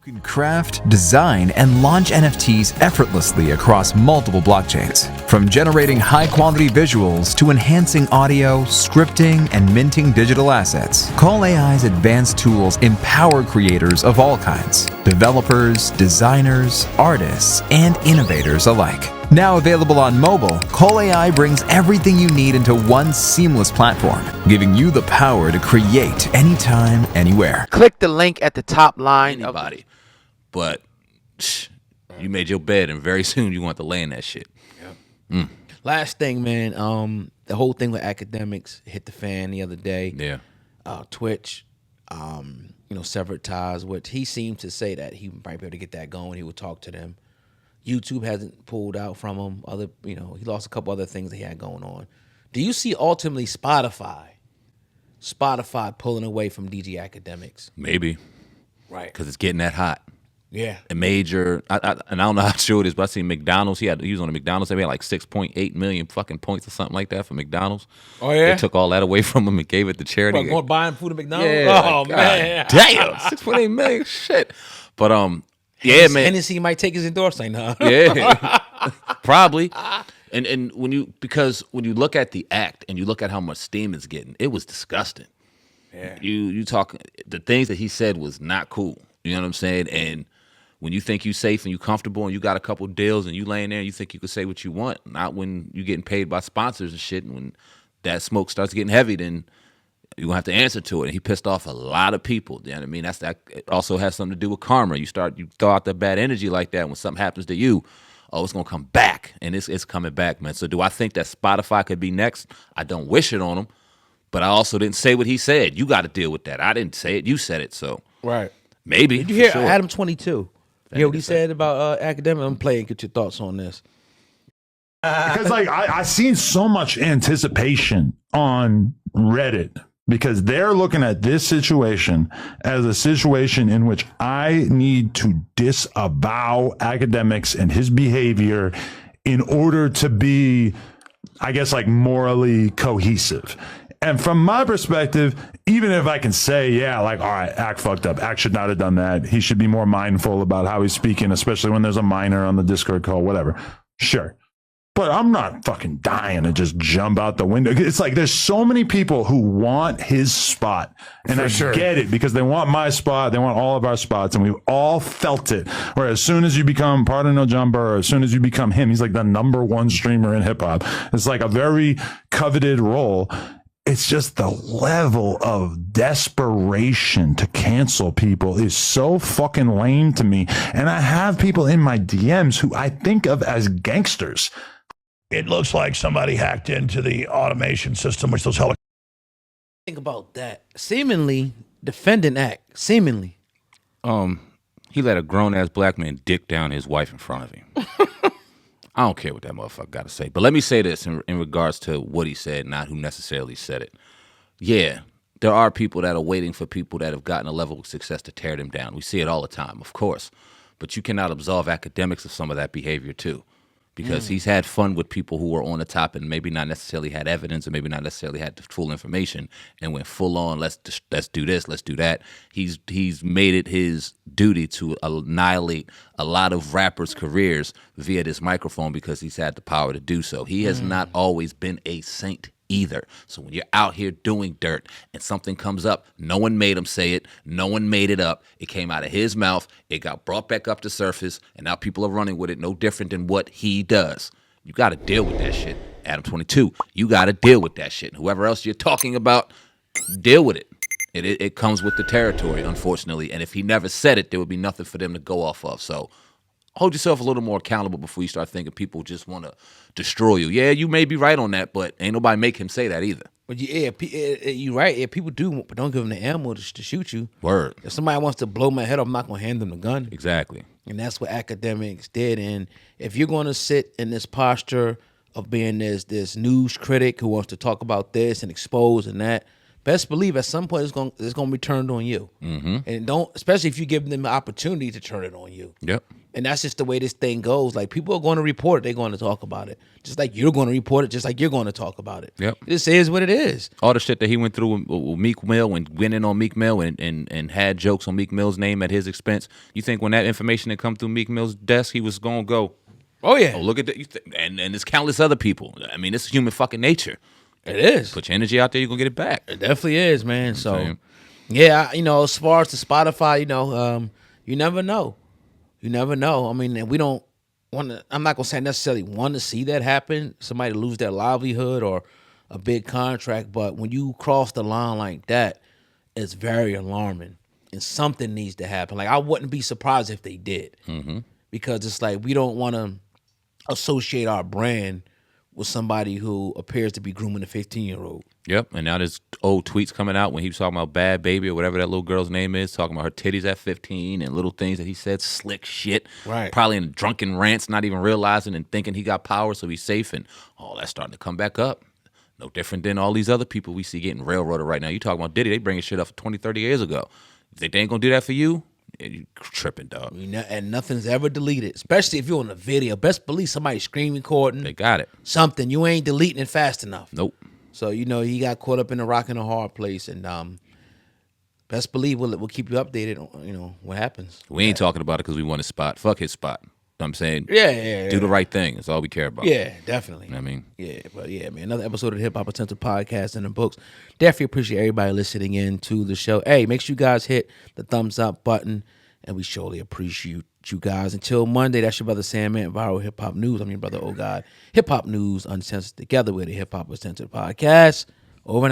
You can craft, design, and launch NFTs effortlessly across multiple blockchains. From generating high-quality visuals to enhancing audio, scripting, and minting digital assets, Call AI's advanced tools empower creators of all kinds, developers, designers, artists, and innovators alike. Now available on mobile, Call AI brings everything you need into one seamless platform, giving you the power to create anytime, anywhere. Click the link at the top line. Anybody. But you made your bed, and very soon you want to lay in that shit. Yep. Last thing, man. The whole thing with Akademiks hit the fan the other day. Yeah. Twitch, severed ties. Which he seemed to say that he might be able to get that going. He would talk to them. YouTube hasn't pulled out from him. He lost a couple other things that he had going on. Do you see ultimately Spotify pulling away from DG Akademiks? Maybe. Right. Because it's getting that hot. Yeah. A major, and I don't know how true it is, but I seen McDonald's. He was on a McDonald's. They had like 6.8 million fucking points or something like that for McDonald's. Oh yeah. They took all that away from him and gave it to charity. What, going buying food at McDonald's? Yeah, Oh man. Damn, 6.8 million. Shit. But yeah, man. Hennessy might take his endorsement, huh? Yeah, probably. And when you look at the act and you look at how much steam it's getting, it was disgusting. Yeah. You talk, the things that he said was not cool. You know what I'm saying? And when you think you safe and you comfortable and you got a couple deals and you laying there and you think you can say what you want, not when you getting paid by sponsors and shit. And when that smoke starts getting heavy, then you're gonna have to answer to it. And he pissed off a lot of people. You know what I mean? It also has something to do with karma. You throw out the bad energy like that. When something happens to you, it's gonna come back, and it's coming back, man. So do I think that Spotify could be next? I don't wish it on him, but I also didn't say what he said. You got to deal with that. I didn't say it. You said it. So Right. maybe. Did you hear sure. Adam 22? You hear what he said about Academic? I'm playing. Get your thoughts on this. Because I seen so much anticipation on Reddit because they're looking at this situation as a situation in which I need to disavow Akademiks and his behavior in order to be, I guess, like morally cohesive. And from my perspective, even if I can say, yeah, like, all right, Ak fucked up. Ak should not have done that. He should be more mindful about how he's speaking, especially when there's a minor on the Discord call, whatever. Sure. But I'm not fucking dying to just jump out the window. It's like there's so many people who want his spot. And I get it because they want my spot. They want all of our spots. And we've all felt it. Where as soon as you become part of No Jumper, or as soon as you become him, he's like the #1 streamer in hip hop. It's like a very coveted role. It's just the level of desperation to cancel people is so fucking lame to me. And I have people in my DMs who I think of as gangsters. It looks like somebody hacked into the automation system, which those helicopters. Think about that. Seemingly defendant Act. Seemingly. He let a grown-ass black man dick down his wife in front of him. I don't care what that motherfucker got to say. But let me say this in regards to what he said, not who necessarily said it. Yeah, there are people that are waiting for people that have gotten a level of success to tear them down. We see it all the time, of course. But you cannot absolve Akademiks of some of that behavior, too. Because he's had fun with people who were on the top and maybe not necessarily had evidence or maybe not necessarily had the full information and went full on, let's do this, let's do that. He's made it his duty to annihilate a lot of rappers' careers via this microphone because he's had the power to do so. He has not always been a saint either. So when you're out here doing dirt and something comes up, no one made him say it, no one made it up. It came out of his mouth, it got brought back up to surface, and now people are running with it no different than what he does. You got to deal with that shit. Adam 22, you got to deal with that shit. Whoever else you're talking about, deal with it. It comes with the territory, unfortunately, and if he never said it, there would be nothing for them to go off of. So hold yourself a little more accountable before you start thinking people just want to destroy you. Yeah, you may be right on that, but ain't nobody make him say that either. But you're right. Yeah, people do, but don't give them the ammo to shoot you. Word. If somebody wants to blow my head off, I'm not going to hand them the gun. Exactly. And that's what Akademiks did. And if you're going to sit in this posture of being this news critic who wants to talk about this and expose and that, best believe at some point it's gonna be turned on you. Mm-hmm. And especially if you give them the opportunity to turn it on you. Yep. And that's just the way this thing goes. Like, people are going to report it. They're going to talk about it. Just like you're going to report it, just like you're going to talk about it. Yep. This is what it is. All the shit that he went through with Meek Mill and went in on Meek Mill and had jokes on Meek Mill's name at his expense. You think when that information had come through Meek Mill's desk, he was going to go, Oh, yeah. oh, look at that. And there's countless other people. I mean, it's human fucking nature. It is. Put your energy out there, you're going to get it back. It definitely is, man. So, yeah, as far as the Spotify, you never know. You never know. I mean, we don't want to, I'm not going to say necessarily want to see that happen, somebody lose their livelihood or a big contract, but when you cross the line like that, it's very alarming and something needs to happen. Like, I wouldn't be surprised if they did, because it's like we don't want to associate our brand with somebody who appears to be grooming a 15-year-old. Yep, and now there's old tweets coming out when he was talking about Bad Baby or whatever that little girl's name is, talking about her titties at 15 and little things that he said, slick shit. Right. Probably in drunken rants, not even realizing and thinking he got power so he's safe, and all that's starting to come back up. No different than all these other people we see getting railroaded right now. You talking about Diddy, they bringing shit up 20, 30 years ago. You think they ain't going to do that for you? You tripping, dog. And nothing's ever deleted, especially if you're on a video. Best believe somebody screen recording. They got it. Something. You ain't deleting it fast enough. Nope. So, he got caught up in a rock and a hard place. And best believe we'll keep you updated on, what happens. We ain't talking about it because we want his spot. Fuck his spot. You know what I'm saying? Yeah. Do the right thing. That's all we care about. Yeah, definitely. You know what I mean? Yeah, but yeah, man. Another episode of the Hip Hop Uncensored podcast and the books. Definitely appreciate everybody listening in to the show. Hey, make sure you guys hit the thumbs up button, and we surely appreciate you guys. Until Monday, that's your brother Sandman, Viral Hip Hop News. I'm your brother, Oh God. Hip Hop News Uncensored, together with the Hip Hop Uncensored podcast. Over and out.